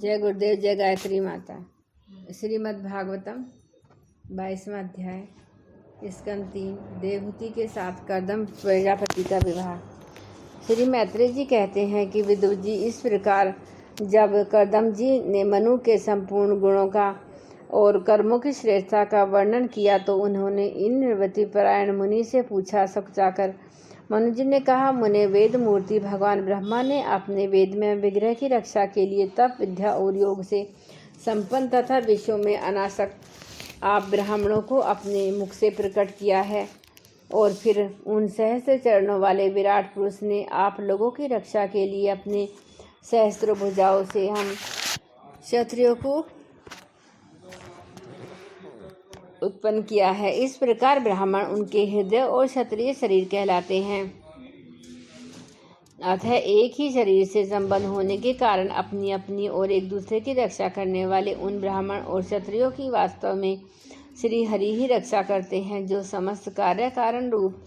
जय गुरुदेव, जय गायत्री माता। श्रीमद् भागवतम 22वां अध्याय स्कंद 3 देवहूति के साथ कर्दम प्रजापति का विवाह। श्री मैत्रेय जी कहते हैं कि विदुर जी, इस प्रकार जब कर्दम जी ने मनु के संपूर्ण गुणों का और कर्मों की श्रेष्ठता का वर्णन किया तो उन्होंने इन निवृत्ति परायण मुनि से पूछा सकुचाकर। मनु जी ने कहा, मुने वेद मूर्ति भगवान ब्रह्मा ने अपने वेद में विग्रह की रक्षा के लिए तप विद्या और योग से संपन्न तथा विश्व में अनासक्त आप ब्राह्मणों को अपने मुख से प्रकट किया है। और फिर उन सहस्त्र चरणों वाले विराट पुरुष ने आप लोगों की रक्षा के लिए अपने सहस्त्र भुजाओं से हम क्षत्रियों को उत्पन्न किया है। इस प्रकार ब्राह्मण उनके हृदय और क्षत्रिय शरीर कहलाते हैं। अतः एक ही शरीर से संबंध होने के कारण अपनी अपनी और एक दूसरे की रक्षा करने वाले उन ब्राह्मण और क्षत्रियों की वास्तव में श्री हरि ही रक्षा करते हैं, जो समस्त कार्य कारण रूप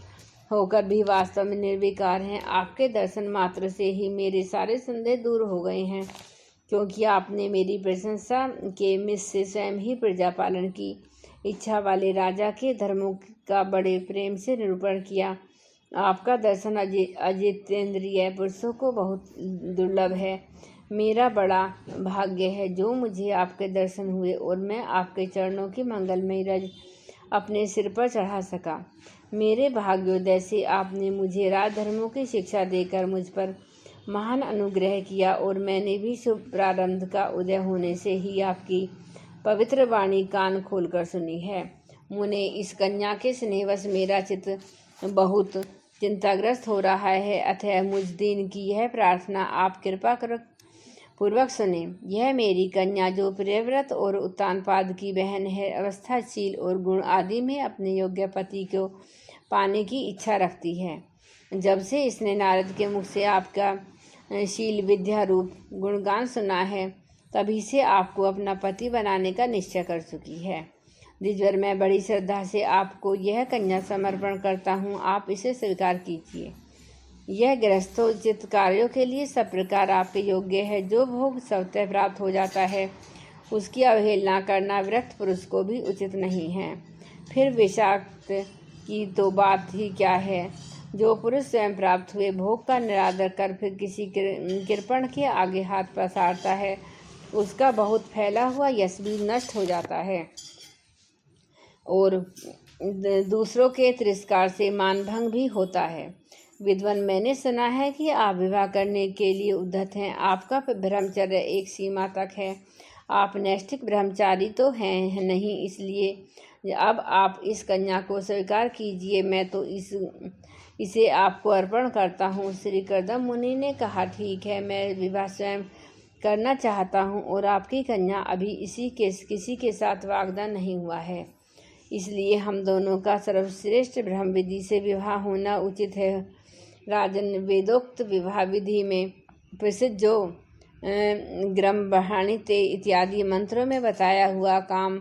होकर भी वास्तव में निर्विकार हैं। आपके दर्शन मात्र से ही मेरे सारे संदेह दूर हो गए हैं, क्योंकि आपने मेरी प्रशंसा के मिस से स्वयं ही प्रजा पालन की इच्छा वाले राजा के धर्मों का बड़े प्रेम से निरूपण किया। आपका दर्शन अजितेंद्रिय पुरुषों को बहुत दुर्लभ है। मेरा बड़ा भाग्य है जो मुझे आपके दर्शन हुए और मैं आपके चरणों की मंगलमयी रज अपने सिर पर चढ़ा सका। मेरे भाग्योदय से आपने मुझे राजधर्मों की शिक्षा देकर मुझ पर महान अनुग्रह किया और मैंने भी शुभ प्रारंभ का उदय होने से ही आपकी पवित्र वाणी कान खोलकर सुनी है। मुने, इस कन्या के स्नेहवश मेरा चित्त बहुत चिंताग्रस्त हो रहा है। अतः मुझ दीन की यह प्रार्थना आप कृपा कर पूर्वक सुने। यह मेरी कन्या, जो प्रियव्रत और उत्तानपाद की बहन है, अवस्थाशील और गुण आदि में अपने योग्य पति को पाने की इच्छा रखती है। जब से इसने नारद के मुख से आपका शील विद्या रूप गुणगान सुना है, तभी से आपको अपना पति बनाने का निश्चय कर चुकी है। द्विजवर, मैं बड़ी श्रद्धा से आपको यह कन्या समर्पण करता हूँ, आप इसे स्वीकार कीजिए। यह गृहस्थोचित कार्यों के लिए सब प्रकार आपके योग्य है। जो भोग स्वतः प्राप्त हो जाता है, उसकी अवहेलना करना विरक्त पुरुष को भी उचित नहीं है। फिर विषाक्त की तो बात ही क्या है। जो पुरुष स्वयं प्राप्त हुए भोग का निरादर कर फिर किसी कृपण के आगे हाथ पसारता है, उसका बहुत फैला हुआ यश भी नष्ट हो जाता है और दूसरों के तिरस्कार से मानभंग भी होता है। विद्वान, मैंने सुना है कि आप विवाह करने के लिए उद्यत हैं। आपका ब्रह्मचर्य एक सीमा तक है। आप नैष्ठिक ब्रह्मचारी तो हैं नहीं, इसलिए अब आप इस कन्या को स्वीकार कीजिए। मैं तो इसे आपको अर्पण करता हूँ। श्री कर्दम मुनि ने कहा, ठीक है, मैं विवाह स्वयं करना चाहता हूँ और आपकी कन्या अभी किसी के साथ वाग्दान नहीं हुआ है, इसलिए हम दोनों का सर्वश्रेष्ठ ब्रह्म विधि से विवाह होना उचित है। राजन, वेदोक्त विवाह विधि में प्रसिद्ध जो ग्रम ते इत्यादि मंत्रों में बताया हुआ काम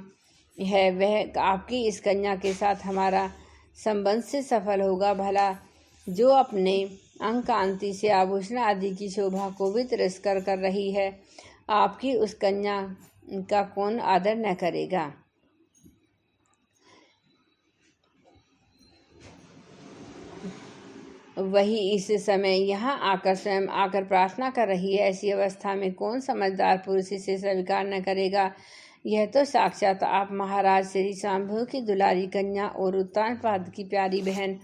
है, वह आपकी इस कन्या के साथ हमारा संबंध से सफल होगा। भला जो अपने अंग कांति से आभूषण आदि की शोभा को भी तिरस्कार कर रही है, आपकी उस कन्या का कौन आदर न करेगा। वही इस समय यहाँ आकर स्वयं आकर प्रार्थना कर रही है। ऐसी अवस्था में कौन समझदार पुरुष इसे स्वीकार न करेगा। यह तो साक्षात आप महाराज श्री शांभु की दुलारी कन्या और उत्तानपाद की प्यारी बहन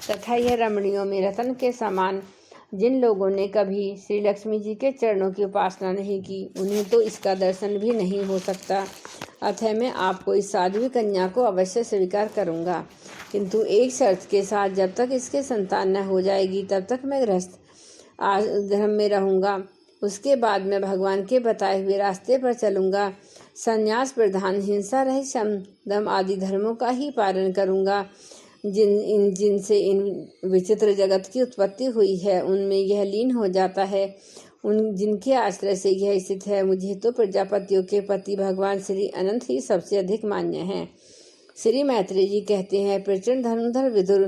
तथा यह रमणियों में रतन के समान जिन लोगों ने कभी श्री लक्ष्मी जी के चरणों की उपासना नहीं की, उन्हें तो इसका दर्शन भी नहीं हो सकता। अतः मैं आपको इस साध्वी कन्या को अवश्य स्वीकार करूँगा, किंतु एक शर्त के साथ। जब तक इसके संतान न हो जाएगी, तब तक मैं गृहस्थ धर्म में रहूँगा। उसके बाद मैं भगवान के बताए हुए रास्ते पर चलूँगा। संन्यास प्रधान हिंसा रहित शम दम आदि धर्मों का ही पालन करूँगा। जिनसे इन विचित्र जगत की उत्पत्ति हुई है, उनमें यह लीन हो जाता है। जिनके आश्रय से यह स्थित है, मुझे तो प्रजापतियों के पति भगवान श्री अनंत ही सबसे अधिक मान्य हैं। श्री मैत्रेय जी कहते हैं, प्रचंड धर्मधर विदुर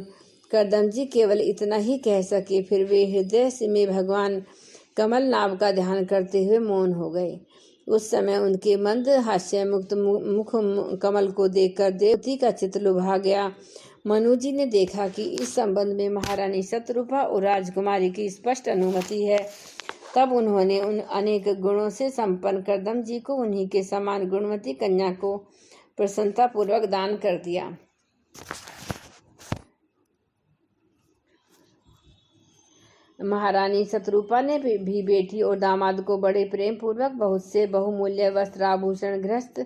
कर्दम जी केवल इतना ही कह सके, फिर वे हृदय में भगवान कमल नाभ का ध्यान करते हुए मौन हो गए। उस समय उनके मंद हास्य मुक्त मुख कमल को देखकर देवती का चित्त लुभा गया। मनु जी ने देखा कि इस संबंध में महारानी शतरूपा और राजकुमारी की स्पष्ट अनुमति है। तब उन्होंने उन अनेक गुणों से संपन्न करदम जी को उन्हीं के समान गुणवती कन्या को प्रसन्नता पूर्वक दान कर दिया। महारानी शतरूपा ने भी बेटी और दामाद को बड़े प्रेम पूर्वक बहुत से बहुमूल्य वस्त्र आभूषण गृहस्थ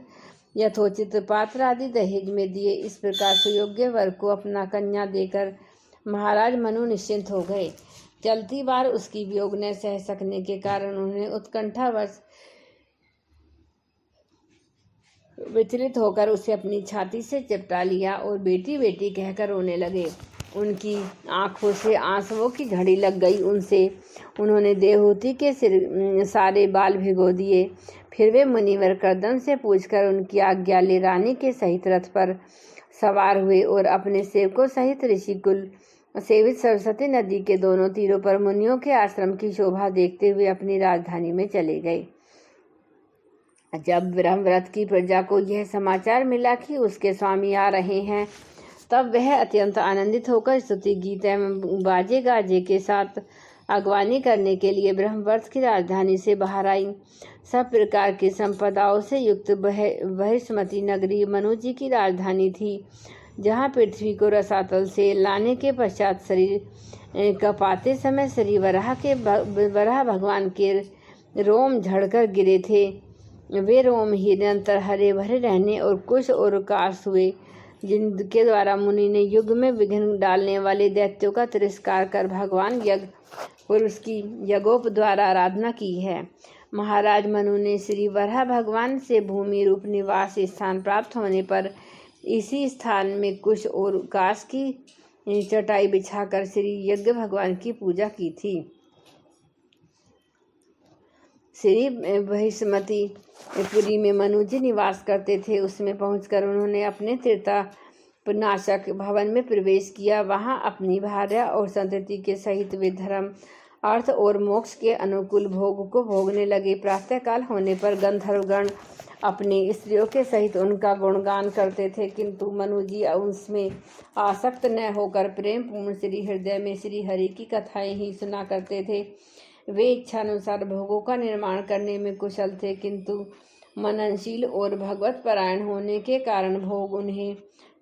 यथोचित पात्र आदि दहेज में दिए। इस प्रकार सुयोग्य वर को अपना कन्या देकर महाराज मनु निश्चिंत हो गए। चलती बार उसकी वियोग न सह सकने के कारण उन्हें उत्कंठावश विचलित होकर उसे अपनी छाती से चिपटा लिया और बेटी बेटी कहकर रोने लगे। उनकी आंखों से आंसुओं की झड़ी लग गई। उन्होंने देवहूति के सिर सारे बाल भिगो दिए। फिर वे मुनिवर करदम से पूछकर उनकी आज्ञा ले रानी के सहित रथ पर सवार हुए और अपने सेवकों सहित ऋषिकुल सेवित सरस्वती नदी के दोनों तीरों पर मुनियों के आश्रम की शोभा देखते हुए अपनी राजधानी में चले गए। जब ब्रह्मव्रत की प्रजा को यह समाचार मिला कि उसके स्वामी आ रहे हैं, तब वह अत्यंत आनंदित होकर स्तुति गीत एवं बाजे गाजे के साथ अगवानी करने के लिए ब्रह्मवर्त की राजधानी से बाहर आई। सब प्रकार की संपदाओं से युक्त बहिष्मती नगरी मनु जी की राजधानी थी, जहाँ पृथ्वी को रसातल से लाने के पश्चात शरीर कपाते समय श्री वराह भगवान के रोम झड़कर गिरे थे। वे रोम ही निरंतर हरे भरे रहने और कुश और काश हुए, जिनके द्वारा मुनि ने युग में विघ्न डालने वाले दैत्यों का तिरस्कार कर भगवान यज्ञ पुरुष की यज्ञोप द्वारा आराधना की है। महाराज मनु ने श्री वराह भगवान से भूमि रूप निवास स्थान प्राप्त होने पर इसी स्थान में कुश और काश की चटाई बिछाकर श्री यज्ञ भगवान की पूजा की थी। श्री बहिष्मती पुरी में मनु जी निवास करते थे। उसमें पहुंचकर उन्होंने अपने तीर्थापनाशक भवन में प्रवेश किया। वहां अपनी भार्या और संतति के सहित वे धर्म अर्थ और मोक्ष के अनुकूल भोग को भोगने लगे। प्रातःकाल होने पर गंधर्वगण अपनी स्त्रियों के सहित उनका गुणगान करते थे, किंतु मनु जी उसमें आसक्त न होकर प्रेम पूर्ण श्री हृदय में श्री हरि की कथाएं ही सुना करते थे। वे इच्छानुसार भोगों का निर्माण करने में कुशल थे, किंतु मननशील और भगवत परायण होने के कारण भोग उन्हें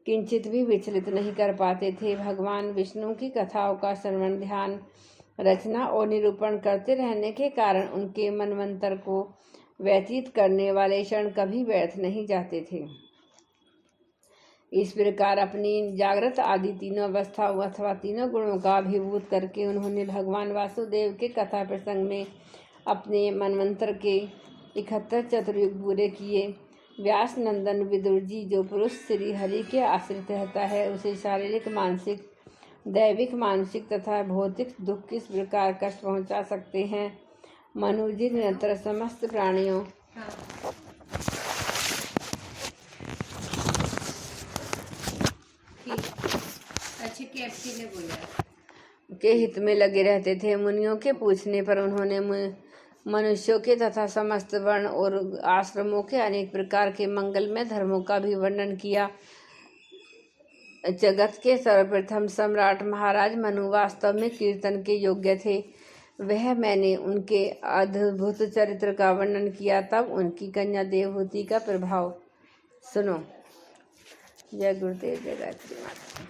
किंचित भी विचलित नहीं कर पाते थे। भगवान विष्णु की कथाओं का श्रवण, ध्यान, रचना और निरूपण करते रहने के कारण उनके मनवंतर को व्यतीत करने वाले क्षण कभी व्यर्थ नहीं जाते थे। इस प्रकार अपनी जागृत आदि तीनों अवस्थाओं अथवा तीनों गुणों का अभिभूत करके उन्होंने भगवान वासुदेव के कथा प्रसंग में अपने मनवंतर के 71 चतुर्युग पूरे किए। व्यास नंदन विदुर जी, जो पुरुष श्री हरि के आश्रित रहता है, उसे शारीरिक, मानसिक, दैविक, मानसिक तथा भौतिक दुख किस प्रकार कष्ट पहुंचा सकते हैं। मनु जी निरंतर समस्त प्राणियों के हित में लगे रहते थे। मुनियों के पूछने पर उन्होंने मनुष्यों के तथा समस्त वर्ण और आश्रमों के अनेक प्रकार के मंगलमय धर्मों का भी वर्णन किया। जगत के सर्वप्रथम सम्राट महाराज मनु वास्तव में कीर्तन के योग्य थे। वह मैंने उनके अद्भुत चरित्र का वर्णन किया। तब उनकी कन्या देवहूति का प्रभाव सुनो। जय गुरुदेव, जय गायत्री माता।